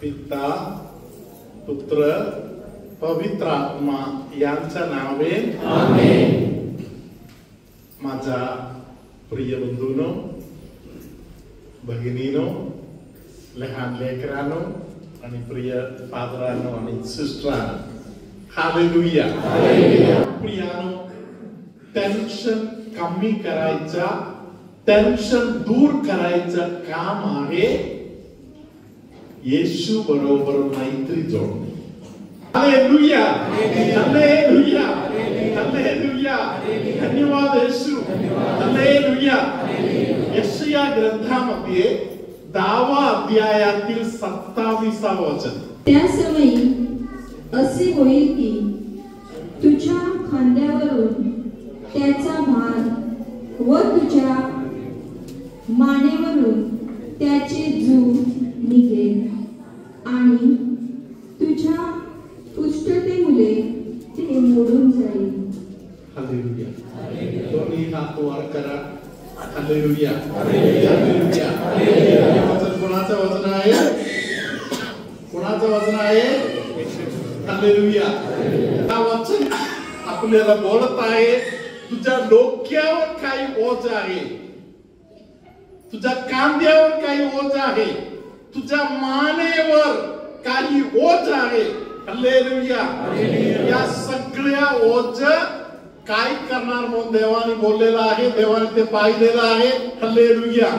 पिता पुत्र पवित्र आत्मा यांच्या नावे आमेन. माझ्या प्रिय बंधूंनो, भगिनीनो, लहान लेकरांनो आणि प्रिय फादरांनो आणि सिस्टरांनो, हालेलुया. प्रियानो, टेन्शन कमी करायचा, टेन्शन दूर करायचं काम आहे येशू बरोबर मैत्री जोडणे. Hallelujah, hallelujah, hallelujah. धन्यवाद येशू. हालेलुया. यशाया ग्रंथामध्ये 10व्या अध्यायातील 27वा वचन. त्या समयी असे होईल की तुझ्या खांद्यावरून त्याचा भार व तुझ्या मानेवरून त्याचे जूड निघेल आणि तुझ्या पुष्टतेमुळे ते मोडून जाईल. हालेलुया. दोन्ही हात वर करा. Hallelujah, hallelujah. वचन कोणाचं वचन आहे? कोणाचं वचन आहे? हालेलुया. हा वचन आपल्याला बोलत आहे, तुझ्या डोक्यावर काही ओझ आहे, तुझ्या खांद्यावर काही ओझ आहे, तुझ्या मानेवर काही ओझ आहे. हालेलुया. या सगळ्या ओझ काय करणार म्हणून देवाने बोललेलं आहे, देवाने ते पाहिलेलं आहे. हालेलुया.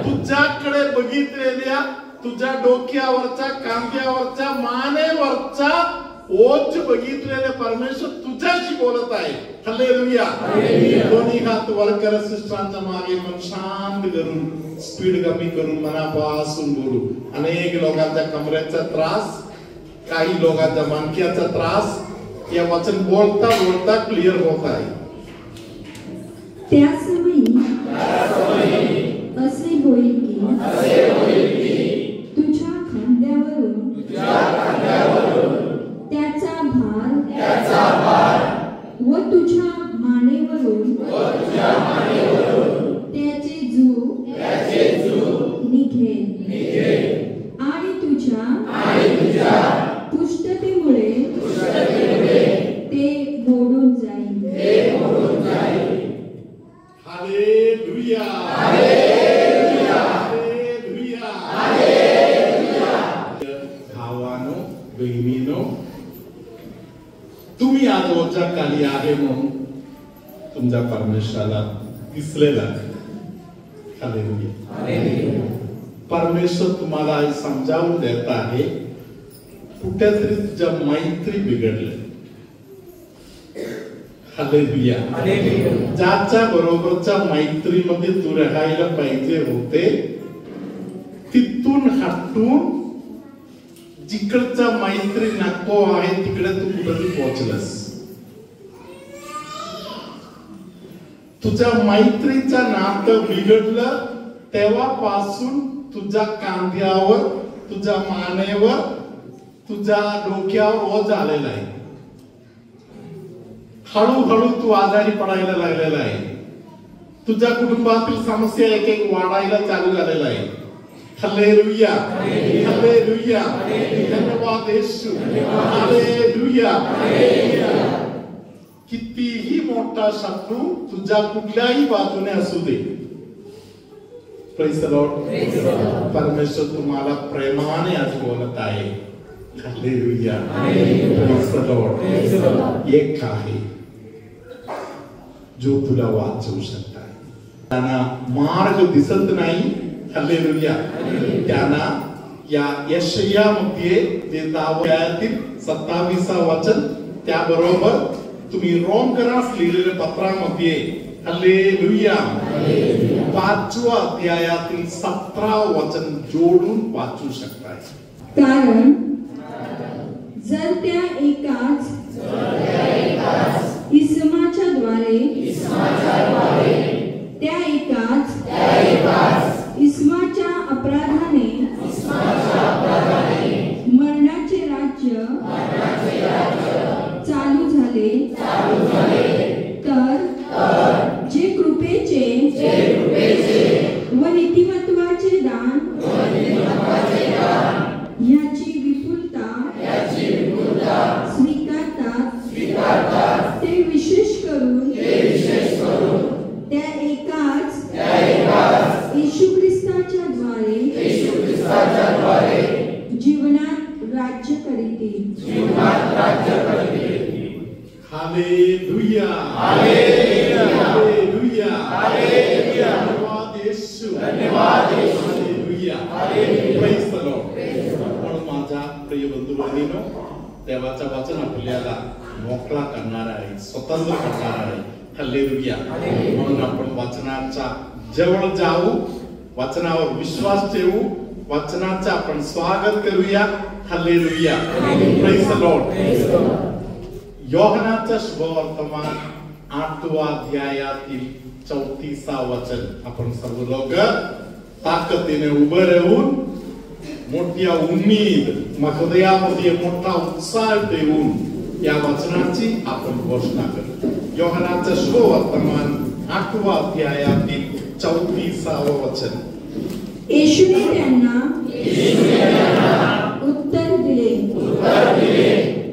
तुझ्याकडे बघितलेल्या तुझ्या डोक्यावरचा, खांद्यावरचा, मानेवरचा ओझ बघितलेले परमेश्वर तुझ्याशी बोलत आहे. हालेलुया. दोन्ही हात वर कर. सिस्टरांच्या मागे मन शांत करून, स्पीड कमी करून मनापासून बोलू. अनेक लोकांच्या कमरेचा त्रास, काही लोकांच्या मणक्याचा त्रास या वचन बोलता बोलता क्लिअर होत आहे. त्या समयी असे होईल की तुझ्या खांद्यावरून त्याचा भार व तुझ्या मानेवरून त्याचे जूड निघेल आणि तुझ्या पुष्टतेमुळे ते मोडून जाईल. Hallelujah, hallelujah, hallelujah, hallelujah. भावानो, बहिणीनो, तुम्ही आज ओझ्या खाली आहे म्हणून तुमच्या परमेश्वराला दिसलेला. हालेलुया. परमेश्वर तुम्हाला समजावून देत आहे, कुठेतरी तुझ्या मैत्री बिघडले. हालेलुया. ज्याच्या बरोबरच्या मैत्रीमध्ये तू राहायला पाहिजे होते, तिथून हटून जिकडचा मैत्री नको आहे तिकडे तू कुठेतरी पोहोचलास. तुझ्या मैत्रीचं नातं बिघडलं तेव्हापासून तुझ्या खांद्यावर, तुझ्या मानेवर, तुझ्या डोक्यावर ओझ आलेला आहे. हळूहळू तू आजारी पडायला लागलेला आहे. तुझ्या कुटुंबातील समस्या एक एक वाढायला चालू झालेला आहे. Hallelujah, hallelujah. धन्यवाद येशू. हालेलुया. कितीही मोठा शत्रू तुझ्या कुठल्याही बाजूने असू दे, प्रेज द लॉर्ड, परमेश्वर तुम्हाला प्रेमाने आज बोलत आहे. Hallelujah, praise the Lord. एक आहे जो तुला वाचवू शकता. त्यांना मार्ग दिसत नाही. हालेलुया. त्यांना या यशायामध्ये जे 10व्या 27 वचन, त्याबरोबर तुम्ही रोमकरास लिहिलेल्या पत्रामध्ये हालेलुया 5व्या अध्यायातील 17 वचन जोडून वाचू शकता. कारण जर त्या एकाच इसमाच्या द्वारे त्या एकाच इसमाच्या अपराधाने मरणाचे राज्य चालू झाले, तर जे कृपेचे व नीतिमत्वाचे दान ह्या राज्य करीते. हालेलुया हालेलुया हालेलुया धन्यवाद येशू हालेलुया प्रेज द लॉर्ड. म्हणून माझ्या प्रिय बंधू भगिनींनो, देवाचं वचन आपल्याला मोकळा करणार आहे, स्वतंत्र करणार आहे. हालेलुया. म्हणून आपण वचनाच्या जवळ जाऊ, वचनावर विश्वास ठेवू, वचनाचं आपण स्वागत करूया. Hallelujah praise the lord. योहानाचा शुभवर्तमान 8व्या अध्यायातील 34 वचन आपण सर्व लोक ताकदीने उभे राहून मोठ्या उम्मीद हृदयामध्ये मोठा उत्साह ठेवून या वचनाची आपण घोषणा करू. योहानाचा शुभवर्तमान 8व्या अध्यायातील 34 वचन. येशूने त्यांना उत्तर दिले,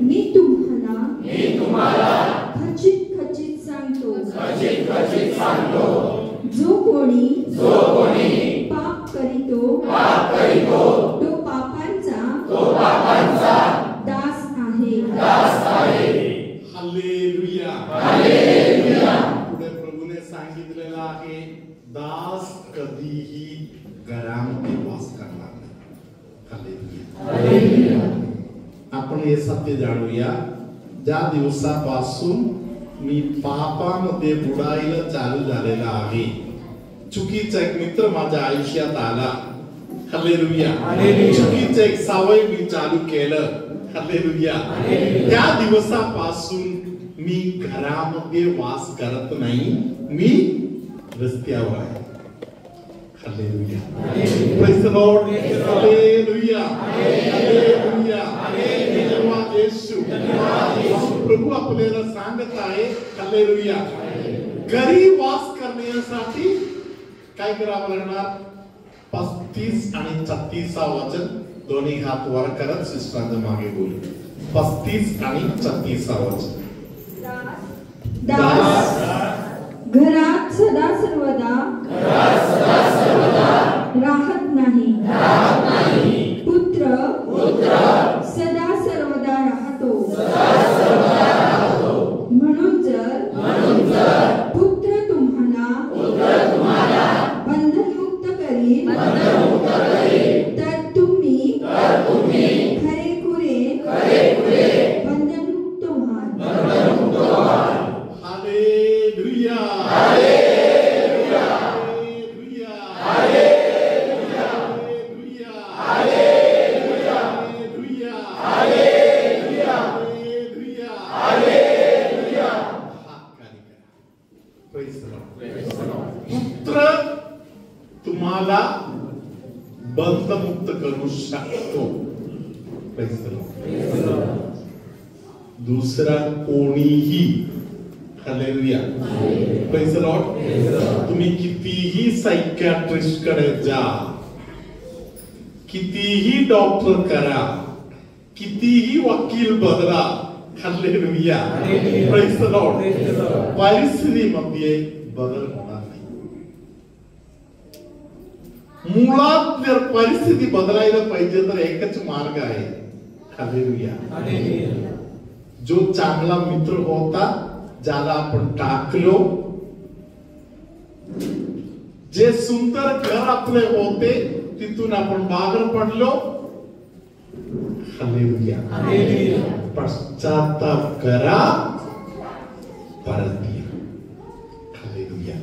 मी तुम्हाला खचित सांगतो, जो कोणी पाप करीतो तो पापांचा दास आहे. हालेलुया. पुढे प्रभूने सांगितलेलं आहे, दास कधीही घरामध्ये वास करणार नाही. हालेलुया. आपण हे सत्य जाणूया, ज्या दिवसापासून मी पापामध्ये बुडायला चालू झालेला आहे, चुकीचा एक मित्र माझ्या आयुष्यात आला. हालेलुया. चुकीचं एक सवय मी चालू केलं. हालेलुया. त्या दिवसापासून मी घरामध्ये वास करत नाही, मी रस्त्यावर आहे. Hallelujah. Praise the Lord. Hallelujah hallelujah धन्यवाद येशू. प्रभू आपल्याला सांगत आहे, हालेलुया, घरी वास करण्यासाठी काय करावं लागणार? 35 आणि 36 वचन दोन्ही हात वर करत सिस्टरांच्या मागे बोलू. 35 आणि 36 वचन. दास घरात सदा सर्वदा राहत नाही, पुत्र सदा सर्वदा राहतो. म्हणून जर पुत्र तुम्हाला बंधनमुक्त करील तर तुम्ही खरेखुरे बंधनमुक्त व्हाल. Hallelujah hallelujah hallelujah hallelujah hallelujah hallelujah hallelujah hallelujah. Praise the Lord. पुत्र तुम्हाला बंधमुक्त करू शकतो. Praise the Lord. दुसरा कोणीही. हालेलुया. Praise the Lord. तुम्ही कितीही सायकियाट्रिस्ट कडे जा, कितीही डॉक्टर करा, कितीही वकील बदला, हालेलुया प्रेज द लॉर्ड, परिस्थितीमध्ये बदल होणार नाही. मुळात जर परिस्थिती बदलायला पाहिजे तर एकच मार्ग आहे. हालेलुया. जो चांगला मित्र होता, ज्याला आपण टाकलो, जे सुंदर घर आपले होते तिथून आपण बाहेर पडलो. हालेलुया. पश्चाताप करा, परत या. हालेलुया.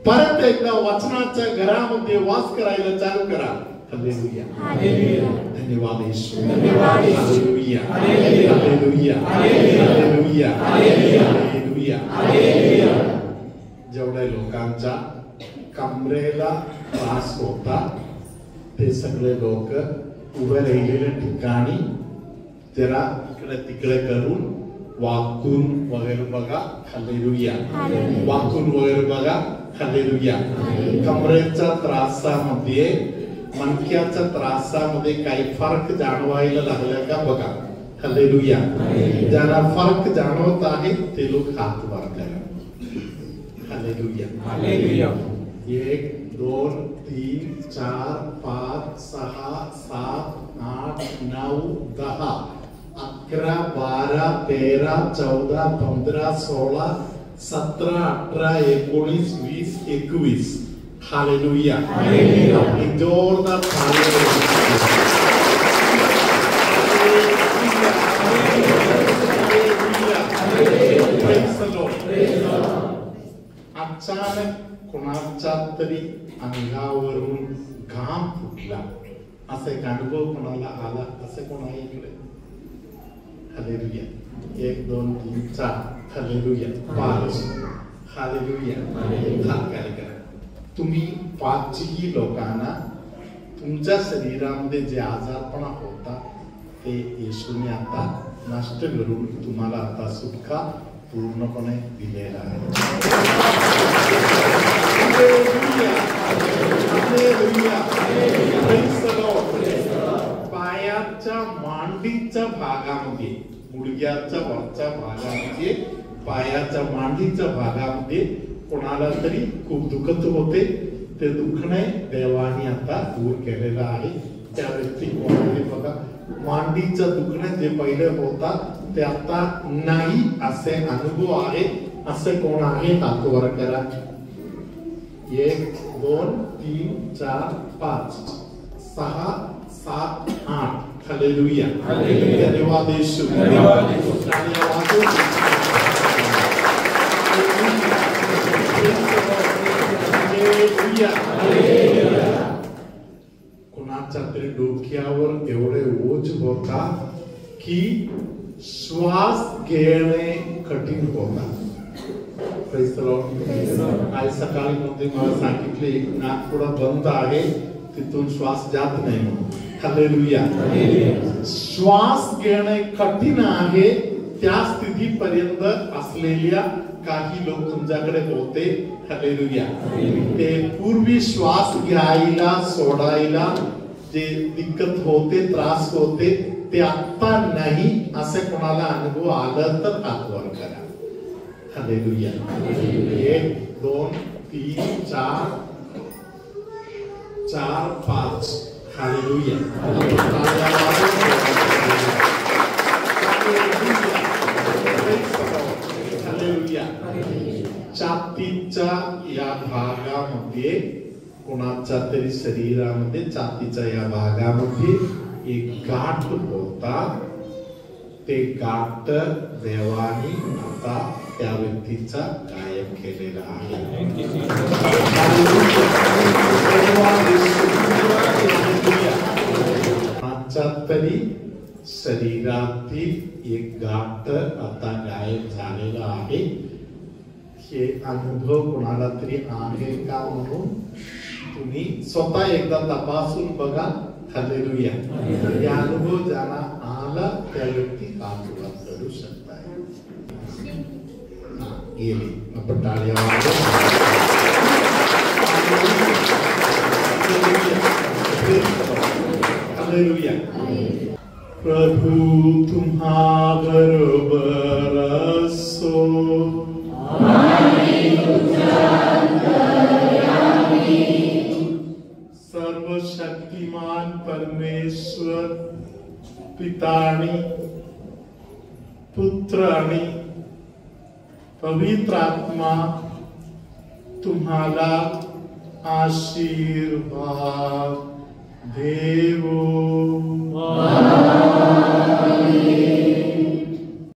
परत एकदा वचनाच्या घरामध्ये वास करायला चालू करा. हालेलुया. धन्यवाद येशू. Hallelujah hallelujah hallelujah hallelujah. जेवढ्या लोकांचा कमरेला त्रास होता ते सगळे लोक उभे राहिलेल्या ठिकाणी जरा इकडे तिकडे करून वाकून वगैरे बघा. हालेलुया. वाकून वगैरे बघा. हालेलुया. कमरेच्या त्रासामध्ये, मणक्याच्या त्रासामध्ये काही फरक जाणवायला लागला का बघा. हालेलुया. ज्यांना फरक जाणवत आहे ते लोक हात वर करा. हालेलुया. 1 2 3 4 5 6 7 8 9, 10, 11, 12, 13, 14, 15, 16, 17, 18, 19, 20, 21. हालेलुया. अपनी जोरदार अचानक कोणाच्या तरी अंगावरून घाम फुटला असा एक अनुभव कोणाला आला? असं कोण आहे इकडे? हालेलुया. 1, 2, 3, 4. हालेलुया. 5. हालेलुया. हात काय करा. तुम्ही 5ही लोकांना तुमच्या शरीरामध्ये जे आजारपणा होता ते येशूने आता नष्ट करून तुम्हाला आता सुटका पूर्णपणे दिलेला आहे. पायाच्या मांडीच्या भागामध्ये, गुडघ्याच्या वरच्या भागामध्ये, पायाच्या मांडीच्या भागामध्ये कोणाला तरी खूप दुखत होते. ते दुखणे देवाने आता दूर केलेलं आहे. त्या व्यक्ती कोणाने बघा, मांडीचं दुखणे जे पहिले होता ते आता नाही असे अनुभव आहे. असे कोण आहे? हात वर करा. 1, 2, 3, 4, 5, 6, 7, 8. हालेलुया. धन्यवाद येशू. कोणाच्या तरी डोक्यावर एवढे ओझ होता की श्वास घेणे कठीण होता. आज सकाळी मध्ये मला सांगितले नाकपुडा बंद आहे, तिथून श्वास जात नाही. हालेलुया. श्वास घेणे कठीण आहे त्या स्थितीपर्यंत असलेल्या काही लोक तुमच्याकडे होते. हालेलुया. ते पूर्वी श्वास घ्यायला सोडायला जे दिक्कत होते, त्रास होते, ते आता नाही असे कोणाला अनुभव आला तर हात वर करा. हालेलुया. 1, 2, 3, 4, 5. हालेलुया. हालेलुया. छातीच्या या भागामध्ये कोणाच्या तरी शरीरामध्ये छातीच्या या भागामध्ये एक गाठ होता. ते गाठ देवाने आता त्या व्यक्तीचा गायब केलेला आहे. कोणाच्या तरी शरीरातील एक गाठ आता गायब झालेला आहे. हे अनुभव कोणाला तरी आहे का म्हणून तुम्ही स्वतः एकदा तपासून बघा. हालेलुया. या अनुभव ज्यांना आला त्या व्यक्ती हात वर करू शकतात. गेली आपण टाळ्या वाजवू. हालेलुया. प्रभु तुम्हा बरोबर असो. सर्वशक्तिमान परमेश्वर पिता आणि पुत्र आणि पवित्र आत्मा तुम्हाला आशीर्वाद देवो.